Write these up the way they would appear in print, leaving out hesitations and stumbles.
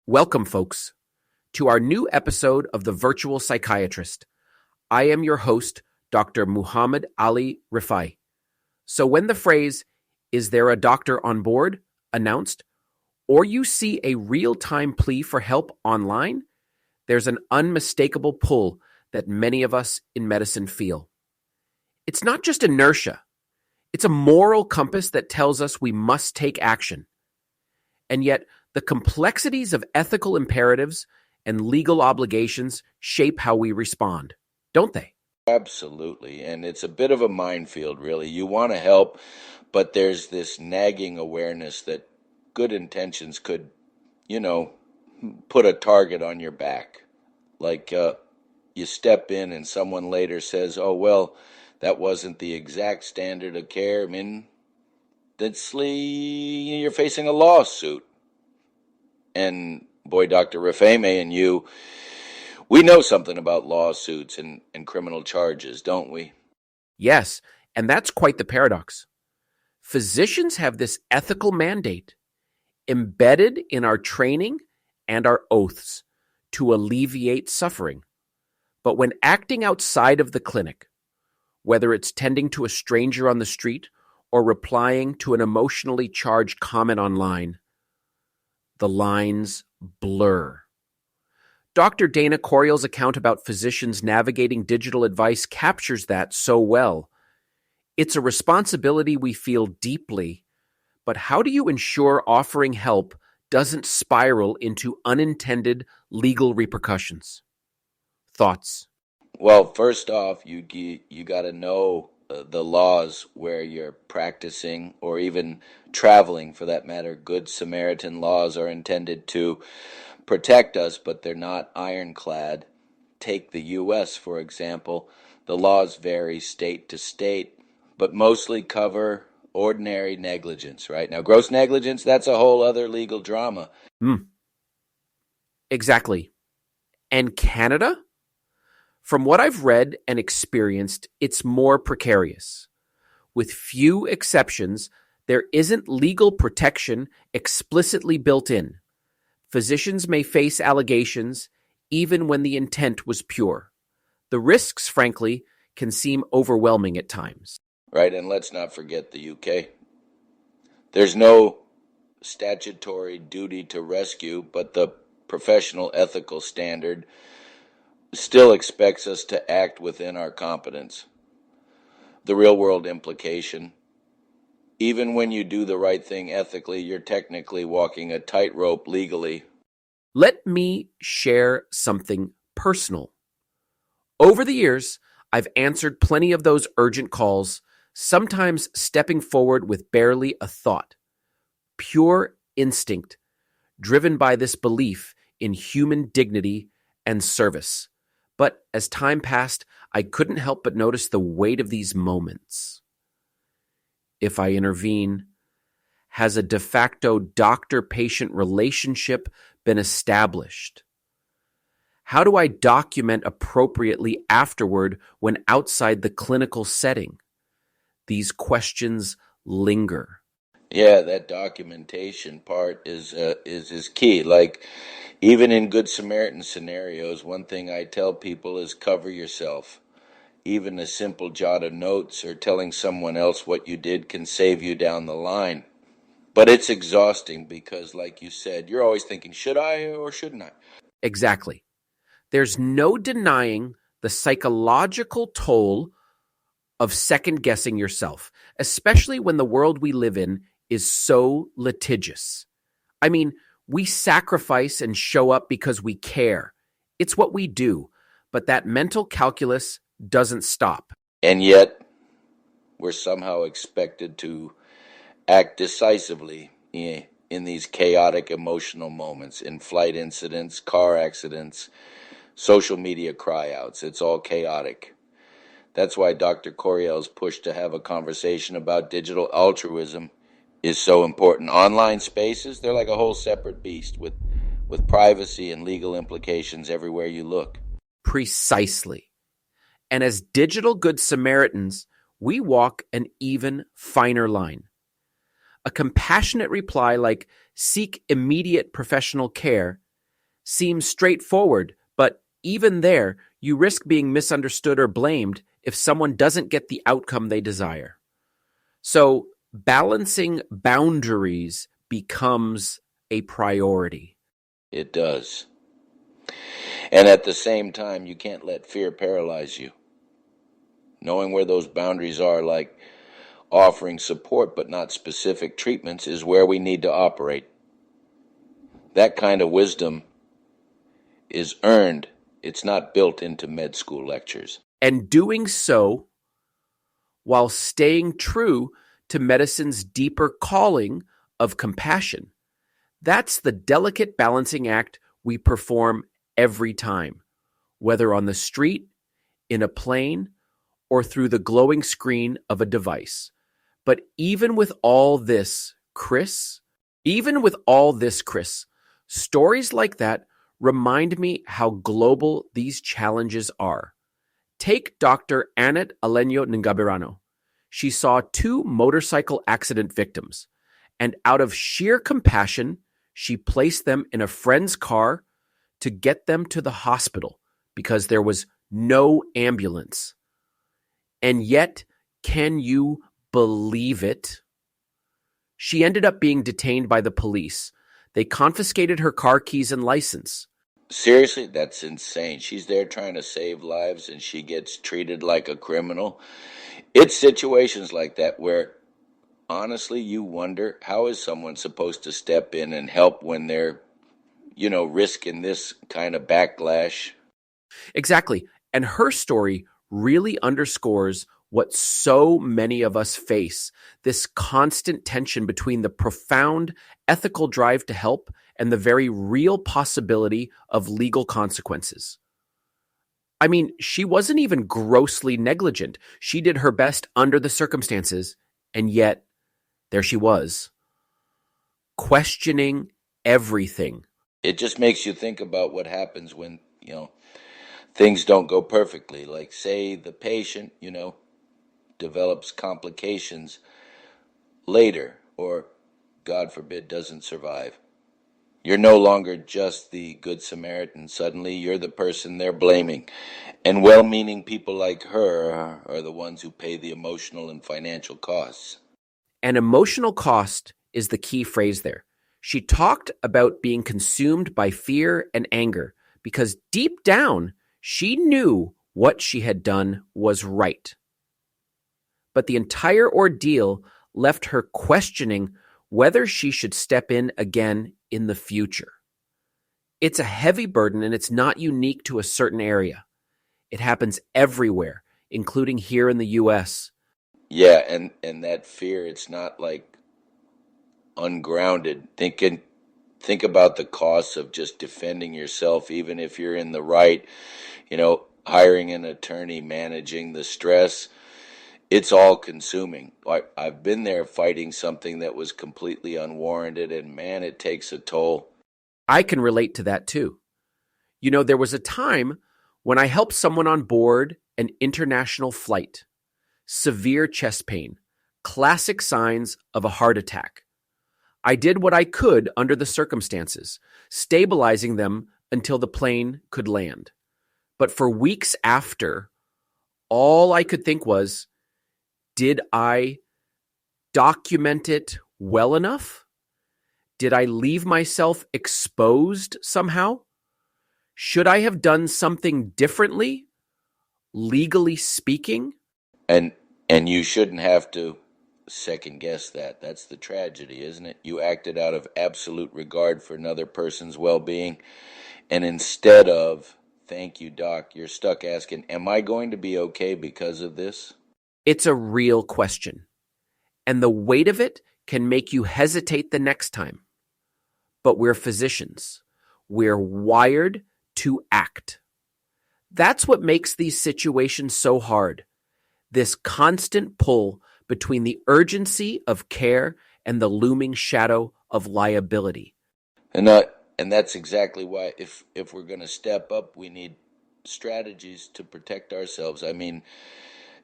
Welcome, folks, to our new episode of The Virtual Psychiatrist. I am your host, Dr. Muhamad Aly Rifai. So when the phrase, "Is there a doctor on board?" announced, or you see a real-time plea for help online, there's an unmistakable pull that many of us in medicine feel. It's not just inertia. It's a moral compass that tells us we must take action. And yet, the complexities of ethical imperatives and legal obligations shape how we respond, don't they? Absolutely. And it's a bit of a minefield, really. You want to help, but there's this nagging awareness that good intentions could, you know, put a target on your back. Like you step in and someone later says, oh, well, that wasn't the exact standard of care. I mean, you're facing a lawsuit. And boy, Dr. Rifai and you, we know something about lawsuits and criminal charges, don't we? Yes, and that's quite the paradox. Physicians have this ethical mandate embedded in our training and our oaths to alleviate suffering. But when acting outside of the clinic, whether it's tending to a stranger on the street or replying to an emotionally charged comment online, the lines blur. Dr. Dana Coriel's account about physicians navigating digital advice captures that so well. It's a responsibility we feel deeply, but how do you ensure offering help doesn't spiral into unintended legal repercussions? Thoughts? Well, first off, you got to know the laws where you're practicing or even traveling, for that matter. Good Samaritan laws are intended to protect us, but they're not ironclad. Take the U.S., for example. The laws vary state to state, but mostly cover ordinary negligence, right? Now, gross negligence, that's a whole other legal drama. Exactly. And Canada? From what I've read and experienced, it's more precarious. With few exceptions, there isn't legal protection explicitly built in. Physicians may face allegations even when the intent was pure. The risks, frankly, can seem overwhelming at times. Right, and let's not forget the UK. There's no statutory duty to rescue, but the professional ethical standard still expects us to act within our competence. The real world implication: even when you do the right thing ethically, you're technically walking a tightrope legally. Let me share something personal. Over the years, I've answered plenty of those urgent calls, sometimes stepping forward with barely a thought. Pure instinct, driven by this belief in human dignity and service. But as time passed, I couldn't help but notice the weight of these moments. If I intervene, has a de facto doctor-patient relationship been established? How do I document appropriately afterward when outside the clinical setting? These questions linger. Yeah, that documentation part is key. Like, even in Good Samaritan scenarios, one thing I tell people is cover yourself. Even a simple jot of notes or telling someone else what you did can save you down the line. But it's exhausting because, like you said, you're always thinking, should I or shouldn't I? Exactly. There's no denying the psychological toll of second-guessing yourself, especially when the world we live in is so litigious. I mean, we sacrifice and show up because we care. It's what we do, but that mental calculus doesn't stop. And yet, we're somehow expected to act decisively in these chaotic emotional moments, in flight incidents, car accidents, social media cryouts. It's all chaotic. That's why Dr. Coriel's push to have a conversation about digital altruism is so important. Online spaces, they're like a whole separate beast with privacy and legal implications everywhere you look. Precisely. And as digital Good Samaritans, we walk an even finer line. A compassionate reply like "seek immediate professional care" seems straightforward, but even there, you risk being misunderstood or blamed if someone doesn't get the outcome they desire. So, balancing boundaries becomes a priority. It does. And at the same time, you can't let fear paralyze you. Knowing where those boundaries are, like offering support but not specific treatments, is where we need to operate. That kind of wisdom is earned. It's not built into med school lectures. And doing so while staying true to medicine's deeper calling of compassion. That's the delicate balancing act we perform every time, whether on the street, in a plane, or through the glowing screen of a device. But even with all this, Chris, stories like that remind me how global these challenges are. Take Dr. Annette Aleño Ngabirano. She saw 2 motorcycle accident victims, and out of sheer compassion, she placed them in a friend's car to get them to the hospital because there was no ambulance. And yet, can you believe it? She ended up being detained by the police. They confiscated her car keys and license. Seriously, that's insane. She's there trying to save lives and she gets treated like a criminal. It's situations like that where honestly you wonder, how is someone supposed to step in and help when they're, risking this kind of backlash? Exactly. And her story really underscores what so many of us face, this constant tension between the profound ethical drive to help and the very real possibility of legal consequences. I mean, she wasn't even grossly negligent. She did her best under the circumstances, and yet there she was, questioning everything. It just makes you think about what happens when, things don't go perfectly. Like, say the patient, develops complications later or, God forbid, doesn't survive. You're no longer just the Good Samaritan. Suddenly, you're the person they're blaming. And well meaning people like her are the ones who pay the emotional and financial costs. And emotional cost is the key phrase there. She talked about being consumed by fear and anger because deep down, she knew what she had done was right. But the entire ordeal left her questioning whether she should step in again in the future. It's a heavy burden and it's not unique to a certain area. It happens everywhere, including here in the US. Yeah, and that fear, it's not like ungrounded. Think about the costs of just defending yourself, even if you're in the right, hiring an attorney, managing the stress. It's all consuming. I've been there fighting something that was completely unwarranted, and man, it takes a toll. I can relate to that too. There was a time when I helped someone on board an international flight. Severe chest pain, classic signs of a heart attack. I did what I could under the circumstances, stabilizing them until the plane could land. But for weeks after, all I could think was, did I document it well enough? Did I leave myself exposed somehow? Should I have done something differently, legally speaking? And and you shouldn't have to second guess that. That's the tragedy, isn't it? You acted out of absolute regard for another person's well-being, and instead of thank you, doc, you're stuck asking, am I going to be okay because of this? It's a real question, and the weight of it can make you hesitate the next time. But we're physicians. We're wired to act. That's what makes these situations so hard. This constant pull between the urgency of care and the looming shadow of liability. And that's exactly why if we're going to step up, we need strategies to protect ourselves. I mean,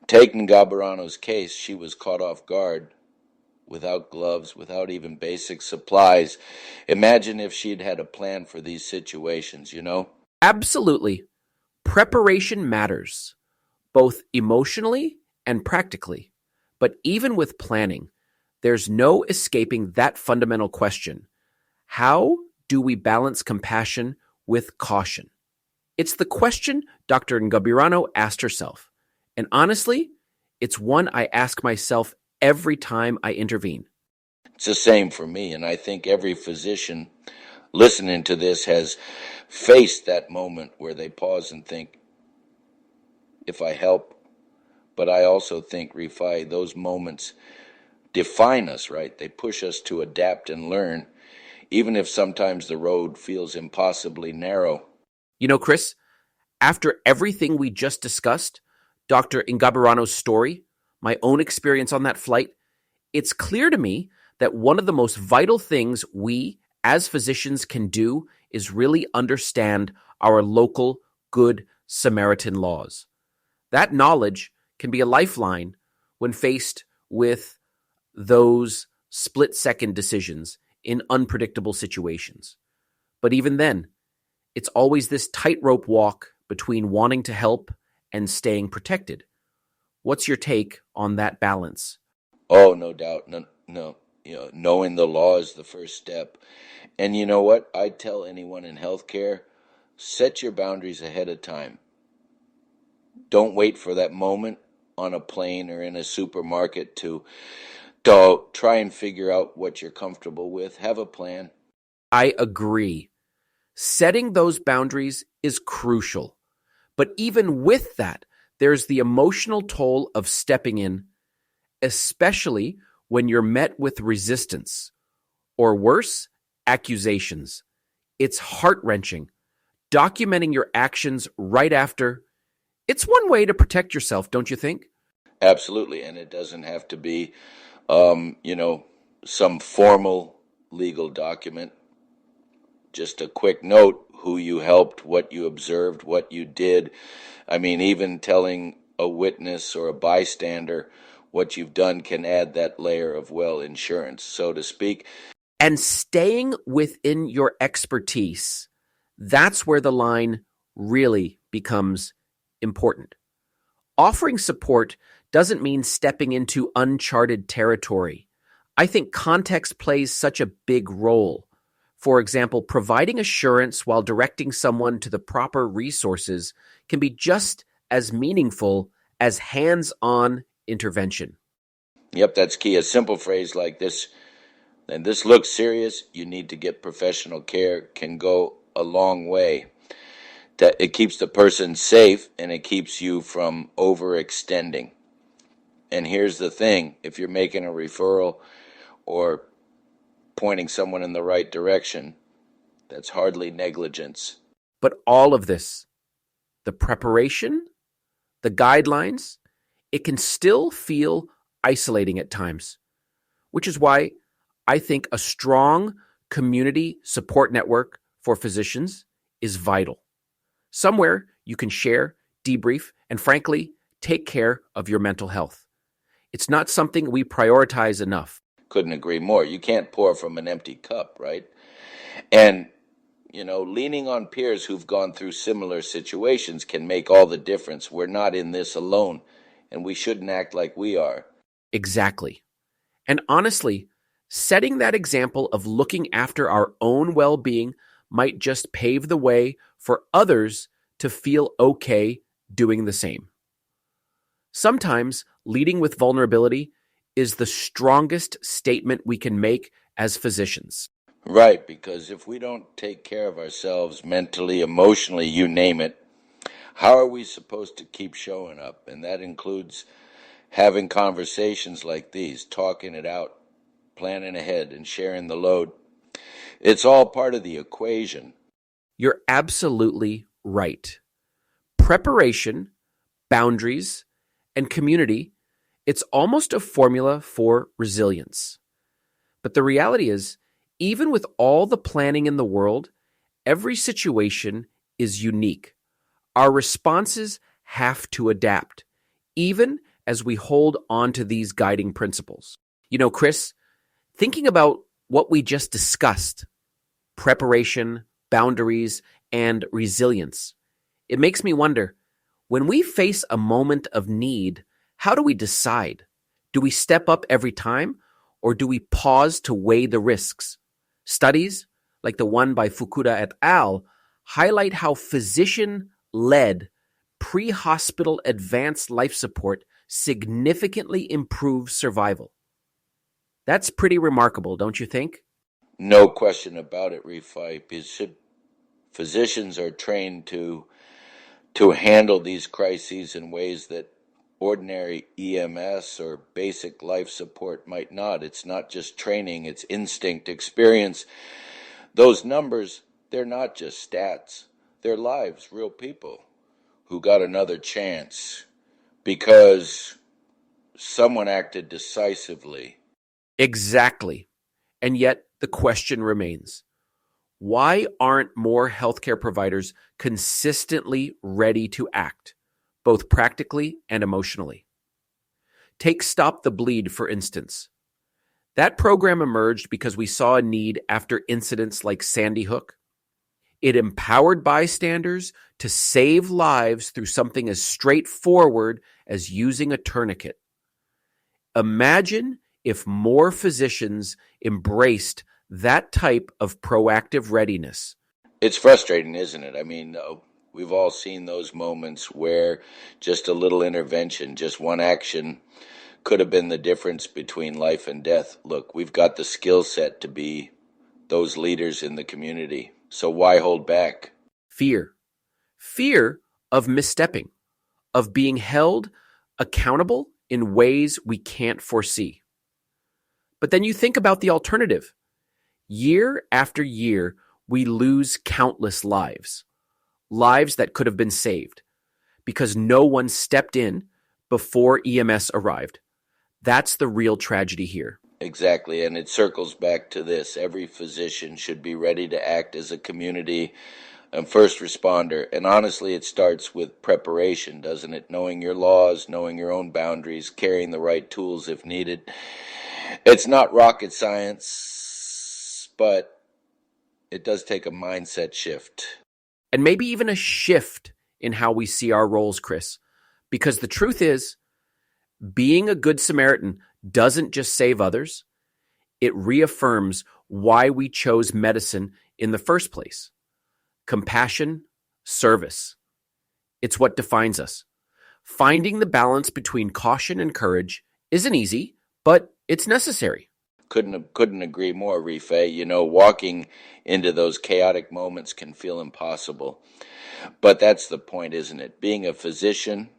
take Ngabarano's case, she was caught off guard. without gloves, without even basic supplies. Imagine if she'd had a plan for these situations, you know? Absolutely. Preparation matters, both emotionally and practically. But even with planning, there's no escaping that fundamental question. How do we balance compassion with caution? It's the question Dr. Ngabirano asked herself. And honestly, it's one I ask myself every time I intervene. It's the same for me, and I think every physician listening to this has faced that moment where they pause and think, if I help. But I also think, Rifai, those moments define us, right? They push us to adapt and learn, even if sometimes the road feels impossibly narrow. You know, Chris, after everything we just discussed, Dr. Ngabirano's story, my own experience on that flight, it's clear to me that one of the most vital things we as physicians can do is really understand our local Good Samaritan laws. That knowledge can be a lifeline when faced with those split-second decisions in unpredictable situations. But even then, it's always this tightrope walk between wanting to help and staying protected. What's your take on that balance? Oh, no doubt. No. Knowing the law is the first step. And you know what? I tell anyone in healthcare, set your boundaries ahead of time. Don't wait for that moment on a plane or in a supermarket to try and figure out what you're comfortable with. Have a plan. I agree. Setting those boundaries is crucial. But even with that, there's the emotional toll of stepping in, especially when you're met with resistance or worse, accusations. It's heart-wrenching. Documenting your actions right after, it's one way to protect yourself, don't you think? Absolutely. And it doesn't have to be, you know, some formal legal document. Just a quick note, who you helped, what you observed, what you did. I mean, even telling a witness or a bystander what you've done can add that layer of, well, insurance, so to speak. And staying within your expertise, that's where the line really becomes important. Offering support doesn't mean stepping into uncharted territory. I think context plays such a big role. For example, providing assurance while directing someone to the proper resources can be just as meaningful as hands-on intervention. Yep, that's key. A simple phrase like this, and this looks serious, you need to get professional care, can go a long way. That it keeps the person safe and it keeps you from overextending. And here's the thing, if you're making a referral or pointing someone in the right direction, that's hardly negligence. But all of this, the preparation, the guidelines, it can still feel isolating at times, which is why I think a strong community support network for physicians is vital. Somewhere you can share, debrief, and frankly, take care of your mental health. It's not something we prioritize enough. Couldn't agree more. You can't pour from an empty cup, right? And, leaning on peers who've gone through similar situations can make all the difference. We're not in this alone, and we shouldn't act like we are. Exactly. And honestly, setting that example of looking after our own well-being might just pave the way for others to feel okay doing the same. Sometimes leading with vulnerability is the strongest statement we can make as physicians. Right, because if we don't take care of ourselves mentally, emotionally, you name it, how are we supposed to keep showing up? And that includes having conversations like these, talking it out, planning ahead, and sharing the load. It's all part of the equation. You're absolutely right. Preparation, boundaries, and community, it's almost a formula for resilience. But the reality is, even with all the planning in the world, every situation is unique. Our responses have to adapt, even as we hold on to these guiding principles. Chris, thinking about what we just discussed, preparation, boundaries, and resilience, it makes me wonder, when we face a moment of need, how do we decide? Do we step up every time, or do we pause to weigh the risks? Studies, like the one by Fukuda et al., highlight how physician-led pre-hospital advanced life support significantly improves survival. That's pretty remarkable, don't you think? No question about it, Rifai. Physicians are trained to handle these crises in ways that ordinary EMS or basic life support might not. It's not just training, it's instinct, experience. Those numbers, they're not just stats. They're lives, real people who got another chance because someone acted decisively. Exactly. And yet the question remains, why aren't more healthcare providers consistently ready to act, both practically and emotionally? Take Stop the Bleed, for instance. That program emerged because we saw a need after incidents like Sandy Hook. It empowered bystanders to save lives through something as straightforward as using a tourniquet. Imagine if more physicians embraced that type of proactive readiness. It's frustrating, isn't it? I mean, we've all seen those moments where just a little intervention, just one action could have been the difference between life and death. Look, we've got the skill set to be those leaders in the community. So why hold back? Fear. Fear of misstepping, of being held accountable in ways we can't foresee. But then you think about the alternative. Year after year, we lose countless lives, lives that could have been saved, because no one stepped in before EMS arrived. That's the real tragedy here. Exactly, and it circles back to this. Every physician should be ready to act as a community and first responder. And honestly, it starts with preparation, doesn't it? Knowing your laws, knowing your own boundaries, carrying the right tools if needed. It's not rocket science, but it does take a mindset shift. And maybe even a shift in how we see our roles, Chris. Because the truth is, being a good Samaritan doesn't just save others, it reaffirms why we chose medicine in the first place. Compassion, service. It's what defines us. Finding the balance between caution and courage isn't easy, but it's necessary. Couldn't agree more, Rifai. You know, walking into those chaotic moments can feel impossible. But that's the point, isn't it? Being a physician,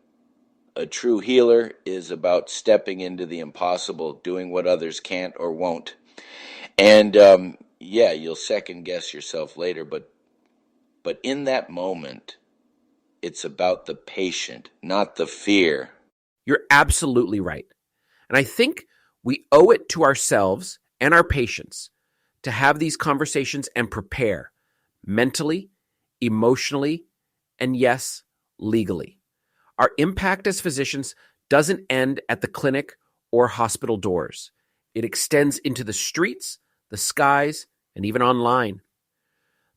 a true healer, is about stepping into the impossible, doing what others can't or won't. And yeah, you'll second guess yourself later, but in that moment, it's about the patient, not the fear. You're absolutely right. And I think we owe it to ourselves and our patients to have these conversations and prepare mentally, emotionally, and yes, legally. Our impact as physicians doesn't end at the clinic or hospital doors. It extends into the streets, the skies, and even online.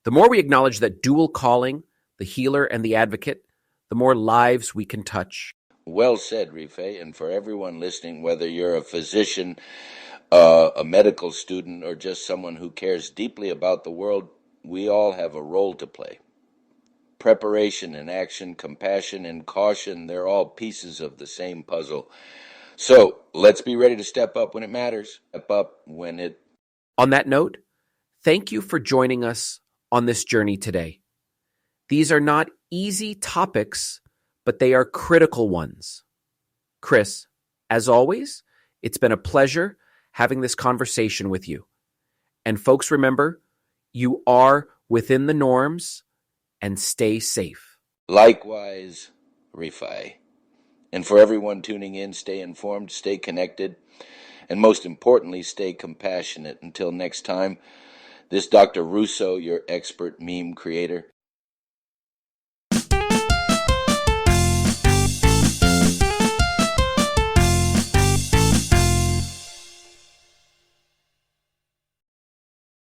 The more we acknowledge that dual calling, the healer and the advocate, the more lives we can touch. Well said, Rifai. And for everyone listening, whether you're a physician, a medical student, or just someone who cares deeply about the world, we all have a role to play. Preparation and action, compassion and caution, they're all pieces of the same puzzle. So let's be ready to step up when it matters. Step up when it... On that note, thank you for joining us on this journey today. These are not easy topics, but they are critical ones. Chris, as always, it's been a pleasure having this conversation with you. And folks, remember, you are within the norms, and stay safe. Likewise, Rifai. And for everyone tuning in, stay informed, stay connected, and most importantly, stay compassionate. Until next time, this Dr. Russo, your expert meme creator,